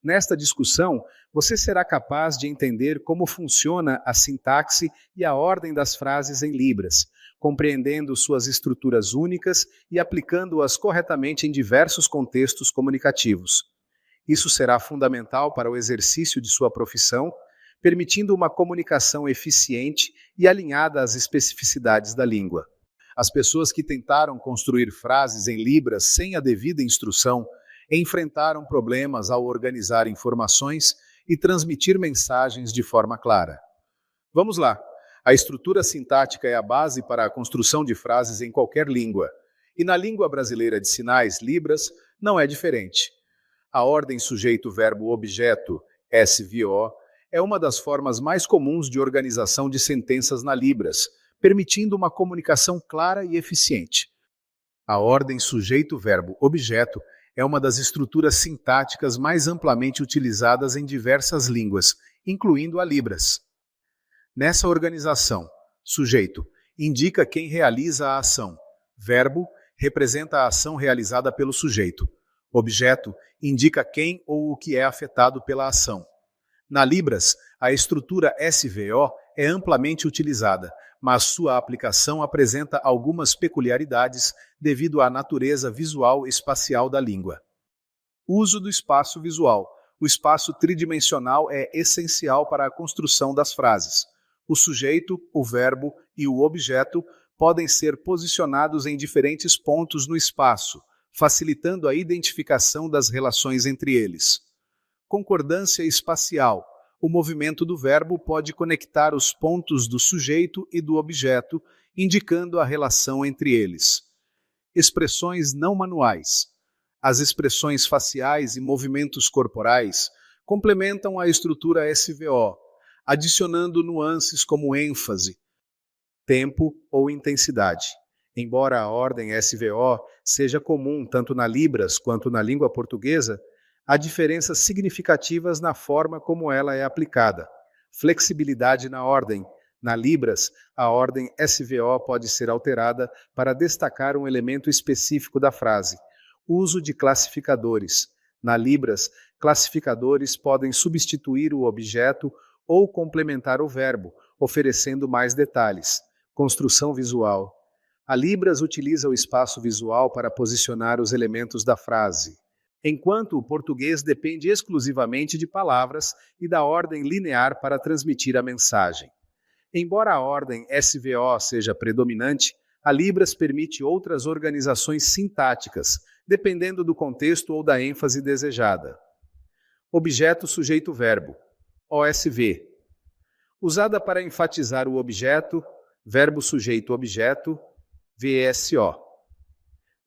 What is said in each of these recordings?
Nesta discussão, você será capaz de entender como funciona a sintaxe e a ordem das frases em Libras, compreendendo suas estruturas únicas e aplicando-as corretamente em diversos contextos comunicativos. Isso será fundamental para o exercício de sua profissão, permitindo uma comunicação eficiente e alinhada às especificidades da língua. As pessoas que tentaram construir frases em Libras sem a devida instrução enfrentaram problemas ao organizar informações e transmitir mensagens de forma clara. Vamos lá! A estrutura sintática é a base para a construção de frases em qualquer língua. E na língua brasileira de sinais, Libras, não é diferente. A ordem sujeito-verbo-objeto, SVO, é uma das formas mais comuns de organização de sentenças na Libras, permitindo uma comunicação clara e eficiente. A ordem sujeito-verbo-objeto é uma das estruturas sintáticas mais amplamente utilizadas em diversas línguas, incluindo a Libras. Nessa organização, sujeito indica quem realiza a ação, verbo representa a ação realizada pelo sujeito, objeto indica quem ou o que é afetado pela ação. Na Libras, a estrutura SVO é amplamente utilizada, mas sua aplicação apresenta algumas peculiaridades devido à natureza visual espacial da língua. Uso do espaço visual. O espaço tridimensional é essencial para a construção das frases. O sujeito, o verbo e o objeto podem ser posicionados em diferentes pontos no espaço, facilitando a identificação das relações entre eles. Concordância espacial. O movimento do verbo pode conectar os pontos do sujeito e do objeto, indicando a relação entre eles. Expressões não manuais. As expressões faciais e movimentos corporais complementam a estrutura SVO, adicionando nuances como ênfase, tempo ou intensidade. Embora a ordem SVO seja comum tanto na Libras quanto na língua portuguesa, há diferenças significativas na forma como ela é aplicada. Flexibilidade na ordem. Na Libras, a ordem SVO pode ser alterada para destacar um elemento específico da frase. Uso de classificadores. Na Libras, classificadores podem substituir o objeto ou complementar o verbo, oferecendo mais detalhes. Construção visual. A Libras utiliza o espaço visual para posicionar os elementos da frase, enquanto o português depende exclusivamente de palavras e da ordem linear para transmitir a mensagem. Embora a ordem SVO seja predominante, a Libras permite outras organizações sintáticas, dependendo do contexto ou da ênfase desejada. Objeto sujeito-verbo, OSV. Usada para enfatizar o objeto, verbo sujeito-objeto, VSO.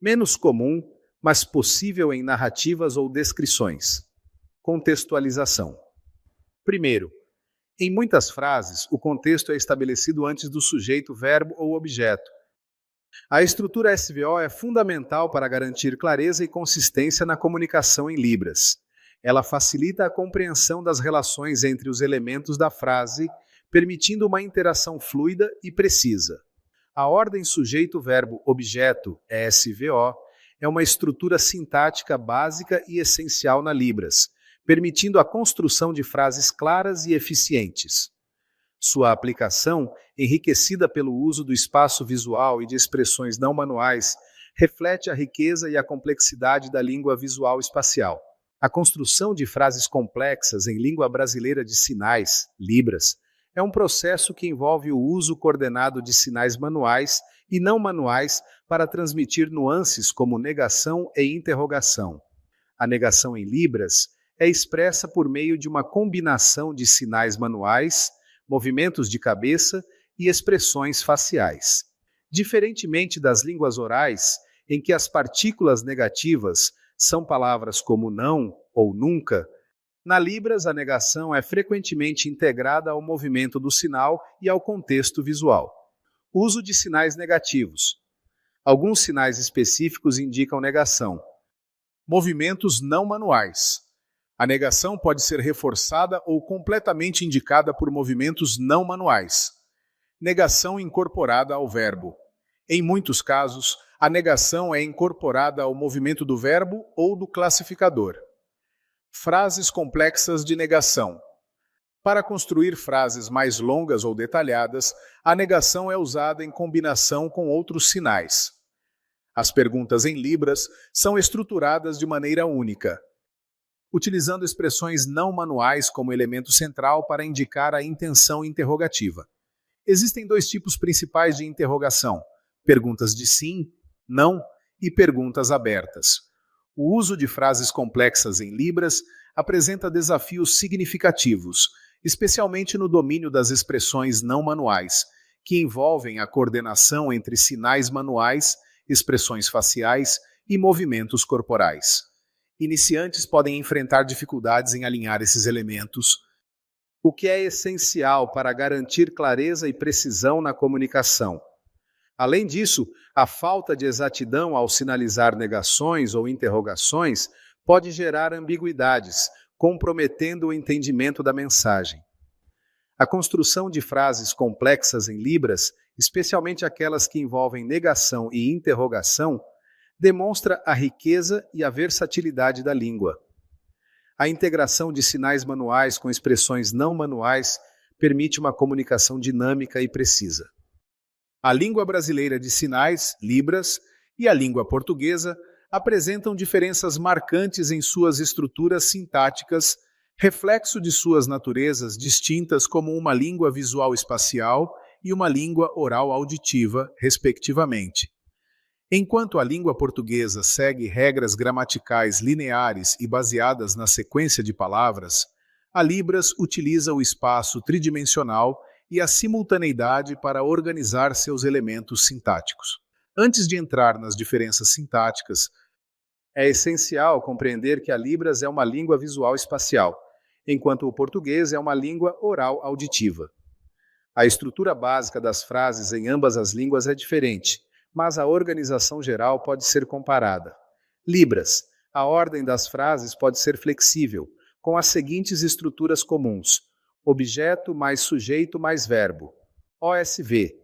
Menos comum, mas possível em narrativas ou descrições. Contextualização. Primeiro, em muitas frases, o contexto é estabelecido antes do sujeito, verbo ou objeto. A estrutura SVO é fundamental para garantir clareza e consistência na comunicação em Libras. Ela facilita a compreensão das relações entre os elementos da frase, permitindo uma interação fluida e precisa. A ordem sujeito-verbo-objeto, SVO, é uma estrutura sintática básica e essencial na Libras, permitindo a construção de frases claras e eficientes. Sua aplicação, enriquecida pelo uso do espaço visual e de expressões não manuais, reflete a riqueza e a complexidade da língua visual espacial. A construção de frases complexas em língua brasileira de sinais, Libras, é um processo que envolve o uso coordenado de sinais manuais e não manuais para transmitir nuances como negação e interrogação. A negação em Libras é expressa por meio de uma combinação de sinais manuais, movimentos de cabeça e expressões faciais. Diferentemente das línguas orais, em que as partículas negativas são palavras como não ou nunca, na Libras a negação é frequentemente integrada ao movimento do sinal e ao contexto visual. Uso de sinais negativos. Alguns sinais específicos indicam negação. Movimentos não manuais. A negação pode ser reforçada ou completamente indicada por movimentos não manuais. Negação incorporada ao verbo. Em muitos casos, a negação é incorporada ao movimento do verbo ou do classificador. Frases complexas de negação. Para construir frases mais longas ou detalhadas, a negação é usada em combinação com outros sinais. As perguntas em libras são estruturadas de maneira única, utilizando expressões não manuais como elemento central para indicar a intenção interrogativa. Existem dois tipos principais de interrogação: perguntas de sim, não e perguntas abertas. O uso de frases complexas em libras apresenta desafios significativos, especialmente no domínio das expressões não manuais, que envolvem a coordenação entre sinais manuais, expressões faciais e movimentos corporais. Iniciantes podem enfrentar dificuldades em alinhar esses elementos, o que é essencial para garantir clareza e precisão na comunicação. Além disso, a falta de exatidão ao sinalizar negações ou interrogações pode gerar ambiguidades, comprometendo o entendimento da mensagem. A construção de frases complexas em libras, especialmente aquelas que envolvem negação e interrogação, demonstra a riqueza e a versatilidade da língua. A integração de sinais manuais com expressões não manuais permite uma comunicação dinâmica e precisa. A língua brasileira de sinais, libras, e a língua portuguesa apresentam diferenças marcantes em suas estruturas sintáticas, reflexo de suas naturezas distintas como uma língua visual espacial e uma língua oral auditiva, respectivamente. Enquanto a língua portuguesa segue regras gramaticais lineares e baseadas na sequência de palavras, a Libras utiliza o espaço tridimensional e a simultaneidade para organizar seus elementos sintáticos. Antes de entrar nas diferenças sintáticas, é essencial compreender que a Libras é uma língua visual espacial, enquanto o português é uma língua oral auditiva. A estrutura básica das frases em ambas as línguas é diferente, mas a organização geral pode ser comparada. Libras. A ordem das frases pode ser flexível, com as seguintes estruturas comuns: objeto mais sujeito mais verbo. OSV.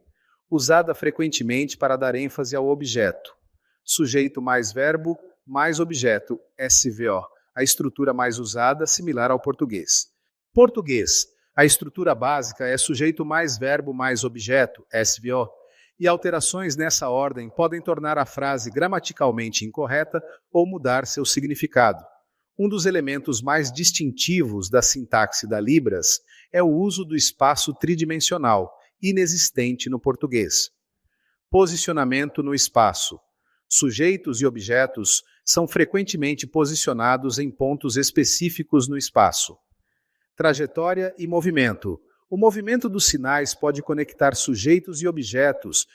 Usada frequentemente para dar ênfase ao objeto. Sujeito mais verbo mais objeto. SVO. A estrutura mais usada, similar ao português. Português. A estrutura básica é sujeito mais verbo mais objeto. SVO. E alterações nessa ordem podem tornar a frase gramaticalmente incorreta ou mudar seu significado. Um dos elementos mais distintivos da sintaxe da Libras é o uso do espaço tridimensional, inexistente no português. Posicionamento no espaço. Sujeitos e objetos são frequentemente posicionados em pontos específicos no espaço. Trajetória e movimento. O movimento dos sinais pode conectar sujeitos e objetos,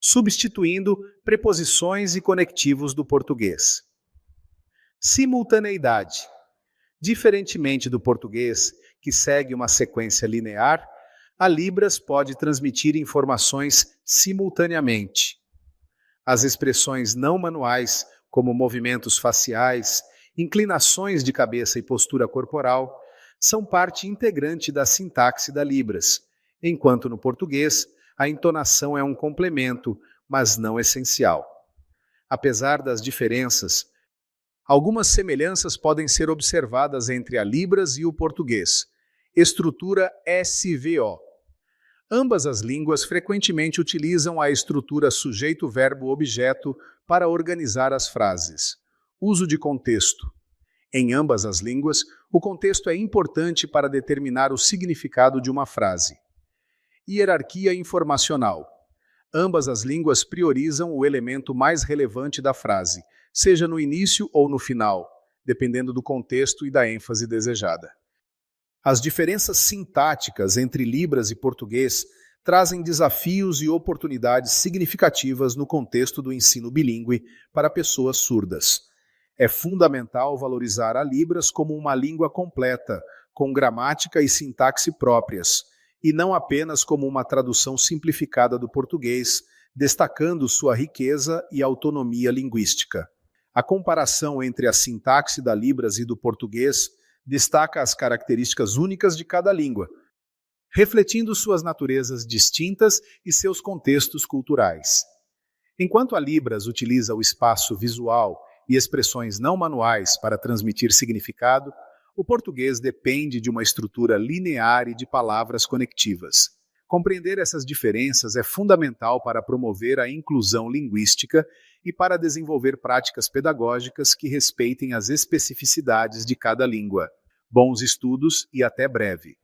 substituindo preposições e conectivos do português. Simultaneidade. Diferentemente do português, que segue uma sequência linear, a Libras pode transmitir informações simultaneamente. As expressões não manuais, como movimentos faciais, inclinações de cabeça e postura corporal, são parte integrante da sintaxe da Libras, enquanto no português a entonação é um complemento, mas não essencial. Apesar das diferenças, algumas semelhanças podem ser observadas entre a Libras e o português. Estrutura SVO. Ambas as línguas frequentemente utilizam a estrutura sujeito-verbo-objeto para organizar as frases. Uso de contexto. Em ambas as línguas, o contexto é importante para determinar o significado de uma frase. Hierarquia informacional. Ambas as línguas priorizam o elemento mais relevante da frase, seja no início ou no final, dependendo do contexto e da ênfase desejada. As diferenças sintáticas entre Libras e português trazem desafios e oportunidades significativas no contexto do ensino bilíngue para pessoas surdas. É fundamental valorizar a Libras como uma língua completa, com gramática e sintaxe próprias, e não apenas como uma tradução simplificada do português, destacando sua riqueza e autonomia linguística. A comparação entre a sintaxe da Libras e do português destaca as características únicas de cada língua, refletindo suas naturezas distintas e seus contextos culturais. Enquanto a Libras utiliza o espaço visual e expressões não manuais para transmitir significado, o português depende de uma estrutura linear e de palavras conectivas. Compreender essas diferenças é fundamental para promover a inclusão linguística e para desenvolver práticas pedagógicas que respeitem as especificidades de cada língua. Bons estudos e até breve.